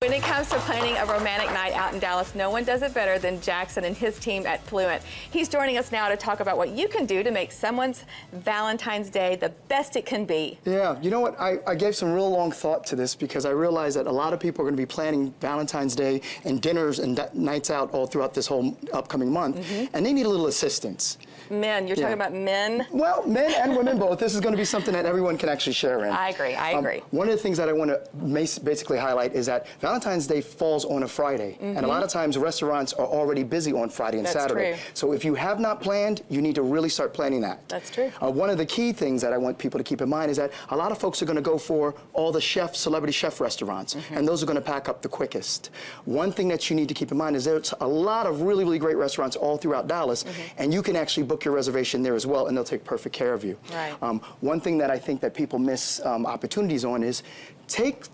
When it comes to planning a romantic night out in Dallas, no one does it better than Jackson and his team at Fluent. He's joining us now to talk about what you can do to make someone's Valentine's Day the best it can be. Yeah, you know what? I gave some real long thought to this because I realized that a lot of people are going to be planning Valentine's Day and dinners and nights out all throughout this whole upcoming month, and they need a little assistance. Men, you're talking about men? Well, men and women both. This is going to be something that everyone can actually share in. I agree, I agree. One of the things that I want to basically highlight is that Valentine's Day falls on a Friday, and a lot of times restaurants are already busy on Friday and Saturday. True. So if you have not planned, you need to really start planning that. That's true. One of the key things that I want people to keep in mind is that a lot of folks are going to go for all the celebrity chef restaurants, and those are going to pack up the quickest. One thing that you need to keep in mind is there's a lot of really, really great restaurants all throughout Dallas, and you can actually book your reservation there as well, and they'll take perfect care of you. Right. One thing that I think that people miss opportunities on is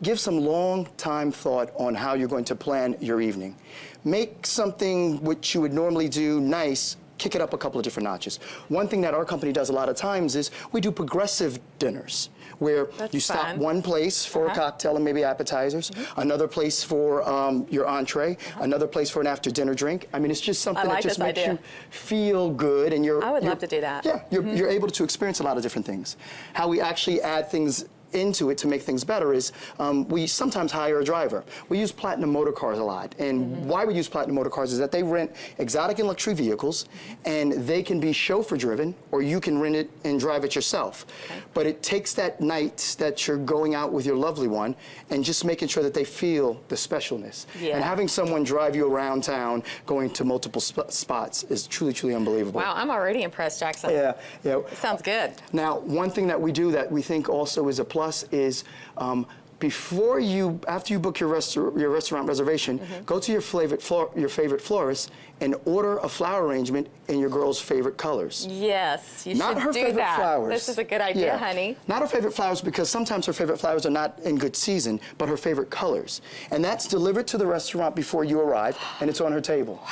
give some long time thought on how you're going to plan your evening. Make something which you would normally do nice, kick it up a couple of different notches. One thing that our company does a lot of times is we do progressive dinners, where you stop one place for a cocktail and maybe appetizers, another place for your entree, another place for an after-dinner drink. I mean, it's just something that just makes you feel good, and I would love to do that. Yeah, you're able to experience a lot of different things. How we actually add things into it to make things better is we sometimes hire a driver. We use Platinum Motor Cars a lot, and why we use Platinum Motor Cars is that they rent exotic and luxury vehicles, and they can be chauffeur driven, or you can rent it and drive it yourself. But it takes that night that you're going out with your lovely one and just making sure that they feel the specialness. And having someone drive you around town going to multiple spots is truly, truly unbelievable. Wow, I'm already impressed, Jackson. Yeah. Sounds good. Now, one thing that we do that we think also is a plus is after you book your restaurant reservation, go to your favorite florist and order a flower arrangement in your girl's favorite colors. Yes, you Not should her do favorite that. flowers. This is a good idea, honey. Not her favorite flowers, because sometimes her favorite flowers are not in good season, but her favorite colors. And that's delivered to the restaurant before you arrive, and it's on her table.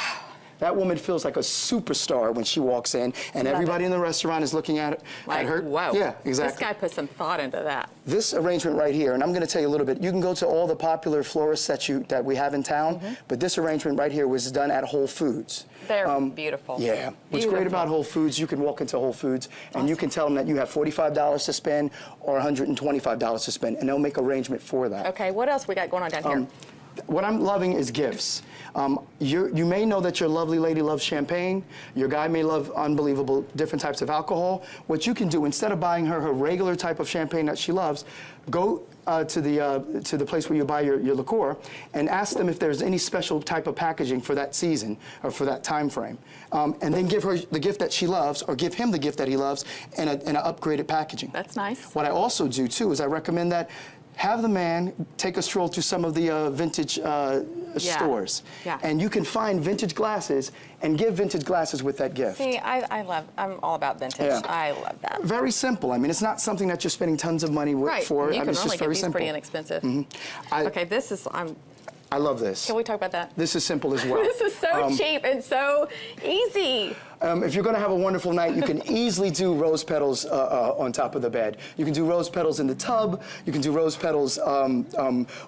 That woman feels like a superstar when she walks in, and everybody in the restaurant is looking at her. Wow. Yeah, exactly. This guy put some thought into that. This arrangement right here, and I'm going to tell you a little bit. You can go to all the popular florists that we have in town, but this arrangement right here was done at Whole Foods. They're beautiful. Yeah. What's great about Whole Foods, you can walk into Whole Foods and you can tell them that you have $45 to spend or $125 to spend, and they'll make arrangement for that. Okay, what else we got going on down here? What I'm loving is gifts. You may know that your lovely lady loves champagne. Your guy may love unbelievable different types of alcohol. What you can do, instead of buying her regular type of champagne that she loves, go to the place where you buy your liqueur and ask them if there's any special type of packaging for that season or for that time frame. And then give her the gift that she loves, or give him the gift that he loves in an upgraded packaging. That's nice. What I also do too is I recommend that have the man take a stroll to some of the vintage stores. And you can find vintage glasses and give vintage glasses with that gift. See, I'm all about vintage. I love that. Very simple. I mean, it's not something that you're spending tons of money for. You can it's normally just very get these simple. pretty inexpensive. Okay, this is, I love this. Can we talk about that? This is simple as well. This is so cheap and so easy. If you're going to have a wonderful night, you can easily do rose petals on top of the bed. You can do rose petals in the tub. You can do rose petals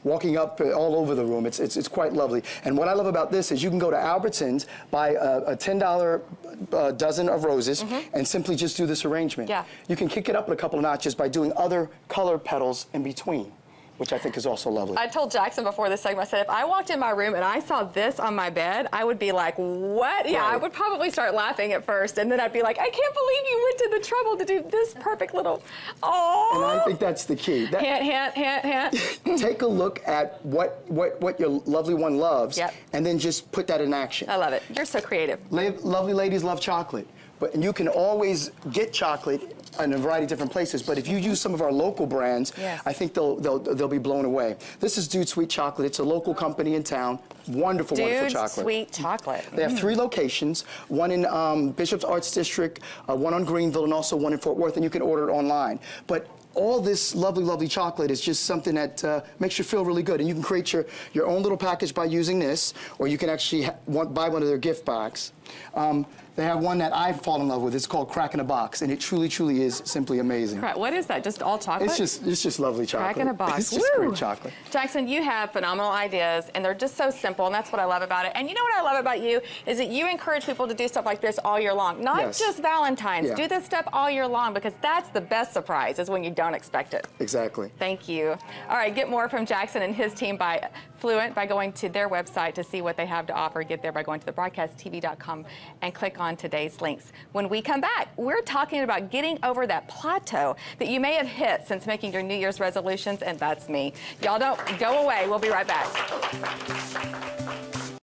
walking up all over the room. It's quite lovely. And what I love about this is you can go to Albertsons, buy a $10 dozen of roses, and simply just do this arrangement. You can kick it up a couple of notches by doing other color petals in between, which I think is also lovely. I told Jackson before this segment, I said, if I walked in my room and I saw this on my bed, I would be like, what? Yeah, I would probably start laughing at first, and then I'd be like, I can't believe you went to the trouble to do this perfect little, And I think that's the key. Hint. Take a look at what your lovely one loves, and then just put that in action. I love it. You're so creative. Lovely ladies love chocolate, and you can always get chocolate in a variety of different places, but if you use some of our local brands, I think they'll be blown away. This is Dude Sweet Chocolate. It's a local company in town. Wonderful chocolate. Dude Sweet Chocolate. They have 3 locations, one in Bishop's Arts District, one on Greenville, and also one in Fort Worth, and you can order it online. But all this lovely, lovely chocolate is just something that makes you feel really good. And you can create your own little package by using this, or you can actually buy one of their gift bags. They have one that I've fallen in love with. It's called Crack in a Box, and it truly, truly is simply amazing. What is that? Just all chocolate? It's just lovely chocolate. Crack in a box. It's just great chocolate. Jackson, you have phenomenal ideas, and they're just so simple, and that's what I love about it. And you know what I love about you is that you encourage people to do stuff like this all year long, not just Valentine's. Yeah. Do this stuff all year long, because that's the best surprise, is when you don't expect it. Exactly. Thank you. All right, get more from Jackson and his team by Fluent by going to their website to see what they have to offer. Get there by going to thebroadcasttv.com and click on today's links. When we come back, we're talking about getting over that plateau that you may have hit since making your New Year's resolutions, and that's me. Y'all don't go away. We'll be right back.